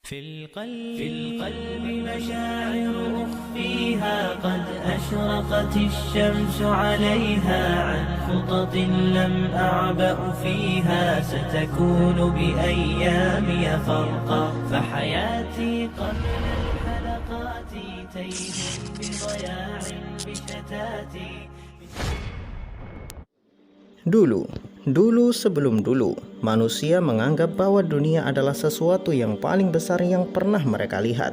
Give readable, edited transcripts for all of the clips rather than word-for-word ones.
في القلب مشاعر أخفيها قد أشرقت الشمس عليها عن خطط لم أعبأ فيها ستكون بأيامي فرقا فحياتي قبل الحلقات تيه بضياع بشتاتي. Dulu sebelum dulu, manusia menganggap bahwa dunia adalah sesuatu yang paling besar yang pernah mereka lihat.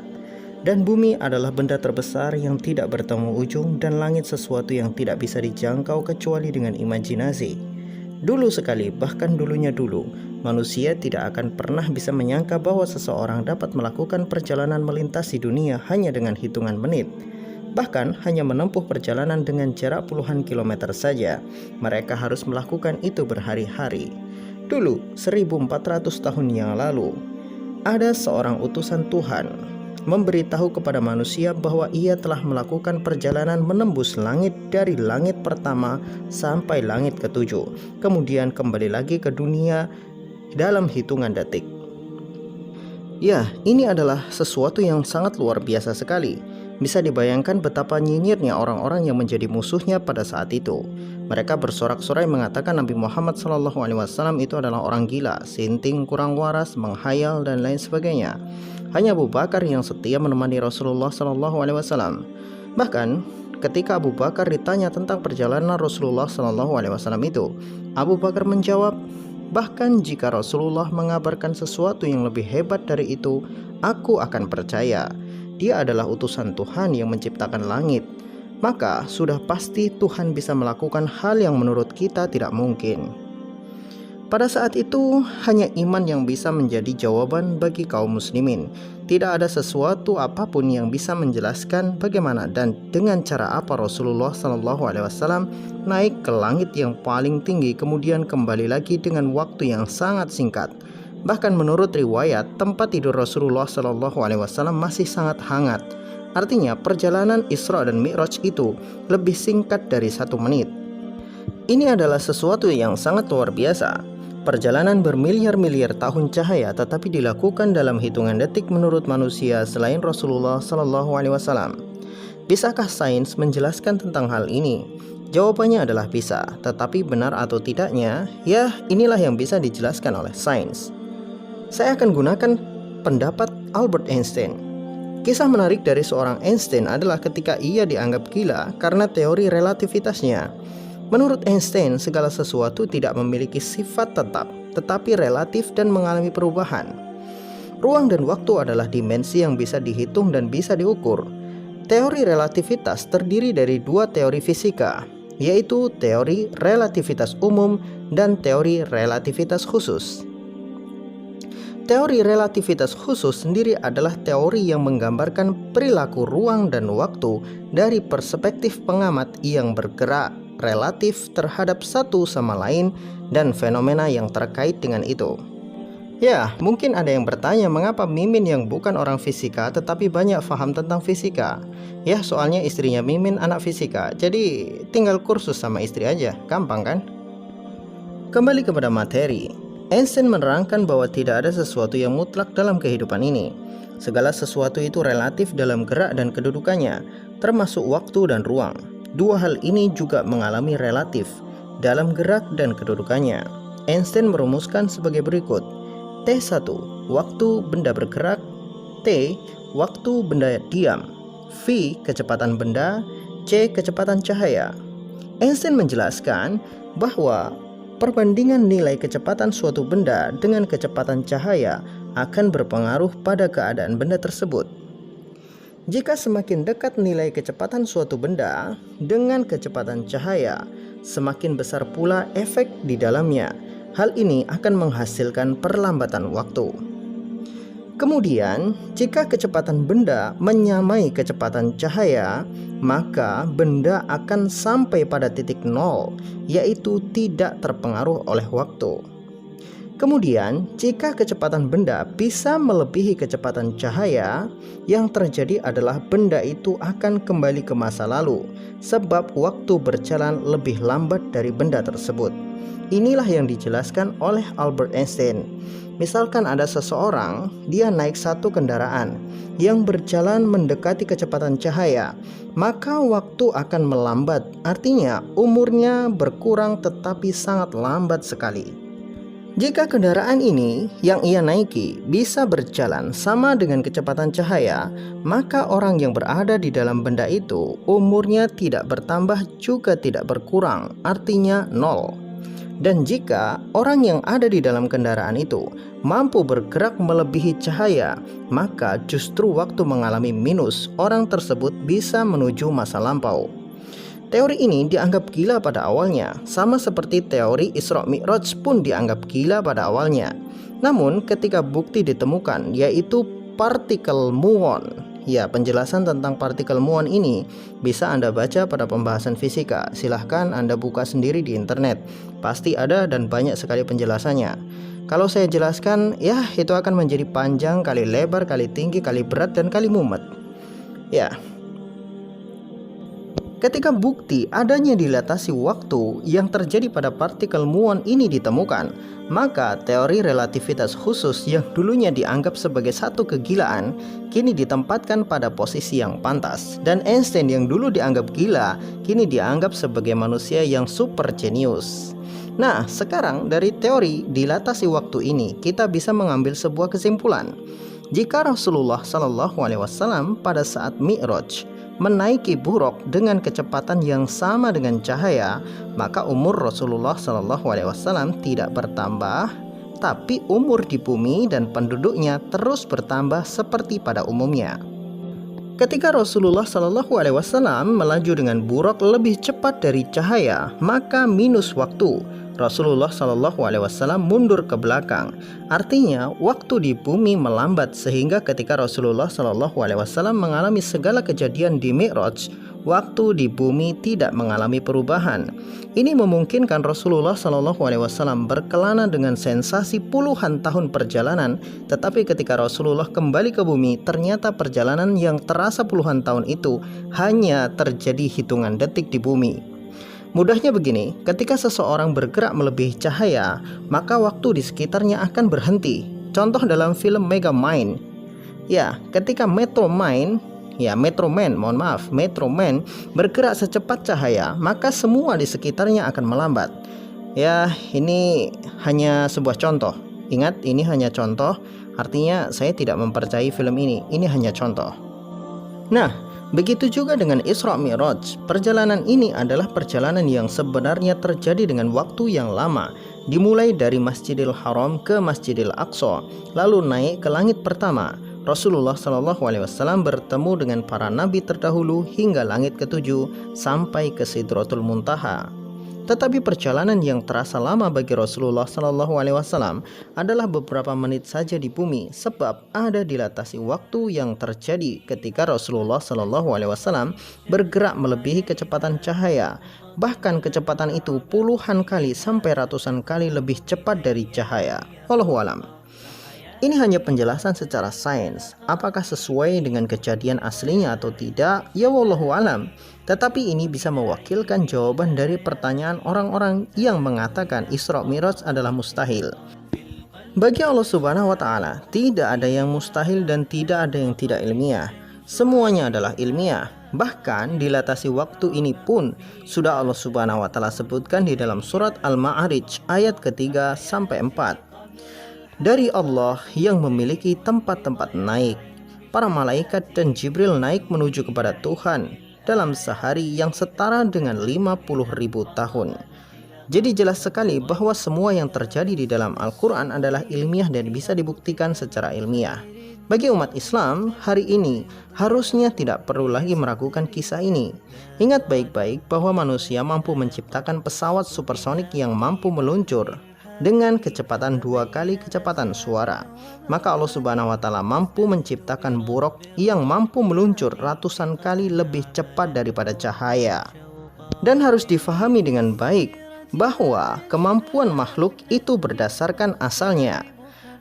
Dan bumi adalah benda terbesar yang tidak bertemu ujung, dan langit sesuatu yang tidak bisa dijangkau kecuali dengan imajinasi. Dulu sekali, bahkan dulunya dulu, manusia tidak akan pernah bisa menyangka bahwa seseorang dapat melakukan perjalanan melintasi dunia hanya dengan hitungan menit. Bahkan hanya menempuh perjalanan dengan jarak puluhan kilometer saja, mereka harus melakukan itu berhari-hari. Dulu, 1400 tahun yang lalu, ada seorang utusan Tuhan memberitahu kepada manusia bahwa ia telah melakukan perjalanan menembus langit dari langit pertama sampai langit ketujuh, kemudian kembali lagi ke dunia dalam hitungan detik. Ya, ini adalah sesuatu yang sangat luar biasa sekali. Bisa dibayangkan betapa nyinyirnya orang-orang yang menjadi musuhnya pada saat itu. Mereka bersorak-sorai mengatakan Nabi Muhammad SAW itu adalah orang gila, sinting, kurang waras, menghayal, dan lain sebagainya. Hanya Abu Bakar yang setia menemani Rasulullah SAW. Bahkan ketika Abu Bakar ditanya tentang perjalanan Rasulullah SAW itu, Abu Bakar menjawab, "Bahkan jika Rasulullah mengabarkan sesuatu yang lebih hebat dari itu, aku akan percaya. Dia adalah utusan Tuhan yang menciptakan langit. Maka sudah pasti Tuhan bisa melakukan hal yang menurut kita tidak mungkin." Pada saat itu, hanya iman yang bisa menjadi jawaban bagi kaum muslimin. Tidak ada sesuatu apapun yang bisa menjelaskan bagaimana dan dengan cara apa Rasulullah SAW naik ke langit yang paling tinggi kemudian kembali lagi dengan waktu yang sangat singkat. Bahkan menurut riwayat, tempat tidur Rasulullah SAW masih sangat hangat. Artinya perjalanan Isra dan Mi'raj itu lebih singkat dari 1 menit. Ini adalah sesuatu yang sangat luar biasa. Perjalanan bermiliar-miliar tahun cahaya tetapi dilakukan dalam hitungan detik menurut manusia selain Rasulullah SAW. Bisakah sains menjelaskan tentang hal ini? Jawabannya adalah bisa, tetapi benar atau tidaknya, ya inilah yang bisa dijelaskan oleh sains. Saya akan gunakan pendapat Albert Einstein. Kisah menarik dari seorang Einstein adalah ketika ia dianggap gila karena teori relativitasnya. Menurut Einstein, segala sesuatu tidak memiliki sifat tetap, tetapi relatif dan mengalami perubahan. Ruang dan waktu adalah dimensi yang bisa dihitung dan bisa diukur. Teori relativitas terdiri dari 2 teori fisika, yaitu teori relativitas umum dan teori relativitas khusus. Teori relativitas khusus sendiri adalah teori yang menggambarkan perilaku ruang dan waktu dari perspektif pengamat yang bergerak relatif terhadap satu sama lain dan fenomena yang terkait dengan itu. Ya, mungkin ada yang bertanya mengapa Mimin yang bukan orang fisika tetapi banyak paham tentang fisika. Ya, soalnya istrinya Mimin anak fisika, jadi tinggal kursus sama istri aja, gampang kan? Kembali kepada materi. Einstein menerangkan bahwa tidak ada sesuatu yang mutlak dalam kehidupan ini. Segala sesuatu itu relatif dalam gerak dan kedudukannya, termasuk waktu dan ruang. 2 hal ini juga mengalami relatif dalam gerak dan kedudukannya. Einstein merumuskan sebagai berikut. T1, waktu benda bergerak. T, waktu benda diam. V, kecepatan benda. C, kecepatan cahaya. Einstein menjelaskan bahwa perbandingan nilai kecepatan suatu benda dengan kecepatan cahaya akan berpengaruh pada keadaan benda tersebut. Jika semakin dekat nilai kecepatan suatu benda dengan kecepatan cahaya, semakin besar pula efek di dalamnya. Hal ini akan menghasilkan perlambatan waktu. Kemudian, jika kecepatan benda menyamai kecepatan cahaya, maka benda akan sampai pada titik 0, yaitu tidak terpengaruh oleh waktu. Kemudian, jika kecepatan benda bisa melebihi kecepatan cahaya, yang terjadi adalah benda itu akan kembali ke masa lalu, sebab waktu berjalan lebih lambat dari benda tersebut. Inilah yang dijelaskan oleh Albert Einstein. Misalkan ada seseorang, dia naik satu kendaraan yang berjalan mendekati kecepatan cahaya, maka waktu akan melambat. Artinya umurnya berkurang tetapi sangat lambat sekali. Jika kendaraan ini yang ia naiki bisa berjalan sama dengan kecepatan cahaya, maka orang yang berada di dalam benda itu umurnya tidak bertambah juga tidak berkurang, artinya 0. Dan jika orang yang ada di dalam kendaraan itu mampu bergerak melebihi cahaya, maka justru waktu mengalami minus, orang tersebut bisa menuju masa lampau. Teori ini dianggap gila pada awalnya, sama seperti teori Isra Mi'raj pun dianggap gila pada awalnya. Namun ketika bukti ditemukan, yaitu partikel muon. Ya, penjelasan tentang partikel muon ini bisa Anda baca pada pembahasan fisika. Silahkan Anda buka sendiri di internet. Pasti ada dan banyak sekali penjelasannya. Kalau saya jelaskan, ya itu akan menjadi panjang, kali lebar, kali tinggi, kali berat, dan kali mumet. Ya. Ketika bukti adanya dilatasi waktu yang terjadi pada partikel muon ini ditemukan, maka teori relativitas khusus yang dulunya dianggap sebagai satu kegilaan, kini ditempatkan pada posisi yang pantas. Dan Einstein yang dulu dianggap gila, kini dianggap sebagai manusia yang super jenius. Nah, sekarang dari teori dilatasi waktu ini, kita bisa mengambil sebuah kesimpulan. Jika Rasulullah SAW pada saat Mi'raj menaiki buraq dengan kecepatan yang sama dengan cahaya, maka umur Rasulullah SAW tidak bertambah, tapi umur di bumi dan penduduknya terus bertambah seperti pada umumnya. Ketika Rasulullah SAW melaju dengan buraq lebih cepat dari cahaya, maka minus waktu. Rasulullah SAW mundur ke belakang. Artinya waktu di bumi melambat, sehingga ketika Rasulullah SAW mengalami segala kejadian di Mi'raj, waktu di bumi tidak mengalami perubahan. Ini memungkinkan Rasulullah SAW berkelana dengan sensasi puluhan tahun perjalanan, tetapi ketika Rasulullah kembali ke bumi, ternyata perjalanan yang terasa puluhan tahun itu hanya terjadi hitungan detik di bumi. Mudahnya begini, ketika seseorang bergerak melebihi cahaya, maka waktu di sekitarnya akan berhenti. Contoh dalam film Megamind. Ya, ketika Metro Man bergerak secepat cahaya, maka semua di sekitarnya akan melambat. Ya, ini hanya sebuah contoh. Ingat, ini hanya contoh, artinya saya tidak mempercayai film ini. Ini hanya contoh. Nah, begitu juga dengan Isra Mi'raj. Perjalanan ini adalah perjalanan yang sebenarnya terjadi dengan waktu yang lama. Dimulai dari Masjidil Haram ke Masjidil Aqsa, lalu naik ke langit pertama. Rasulullah SAW bertemu dengan para nabi terdahulu hingga langit ketujuh sampai ke Sidratul Muntaha. Tetapi perjalanan yang terasa lama bagi Rasulullah SAW adalah beberapa menit saja di bumi, sebab ada dilatasi waktu yang terjadi ketika Rasulullah SAW bergerak melebihi kecepatan cahaya. Bahkan kecepatan itu puluhan kali sampai ratusan kali lebih cepat dari cahaya. Wallahu a'lam. Ini hanya penjelasan secara sains. Apakah sesuai dengan kejadian aslinya atau tidak? Ya wallahu alam. Tetapi ini bisa mewakilkan jawaban dari pertanyaan orang-orang yang mengatakan Isra Mi'raj adalah mustahil. Bagi Allah Subhanahu wa taala, tidak ada yang mustahil dan tidak ada yang tidak ilmiah. Semuanya adalah ilmiah. Bahkan dilatasi waktu ini pun sudah Allah Subhanahu wa taala sebutkan di dalam surat Al-Ma'arij ayat ketiga sampai 4. Dari Allah yang memiliki tempat-tempat naik. Para malaikat dan Jibril naik menuju kepada Tuhan dalam sehari yang setara dengan 50.000 tahun. Jadi jelas sekali bahwa semua yang terjadi di dalam Al-Quran adalah ilmiah dan bisa dibuktikan secara ilmiah. Bagi umat Islam, hari ini harusnya tidak perlu lagi meragukan kisah ini. Ingat baik-baik bahwa manusia mampu menciptakan pesawat supersonik yang mampu meluncur dengan kecepatan 2 kali kecepatan suara. Maka Allah Subhanahu wa taala mampu menciptakan buraq yang mampu meluncur ratusan kali lebih cepat daripada cahaya. Dan harus difahami dengan baik bahwa kemampuan makhluk itu berdasarkan asalnya.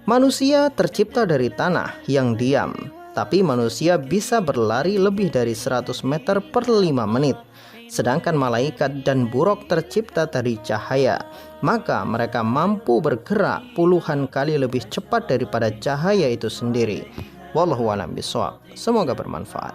Manusia tercipta dari tanah yang diam, tapi manusia bisa berlari lebih dari 100 meter per 5 menit. sedangkan malaikat dan buruk tercipta dari cahaya, maka mereka mampu bergerak puluhan kali lebih cepat daripada cahaya itu sendiri. Wallahu a'lam bishawab. Semoga bermanfaat.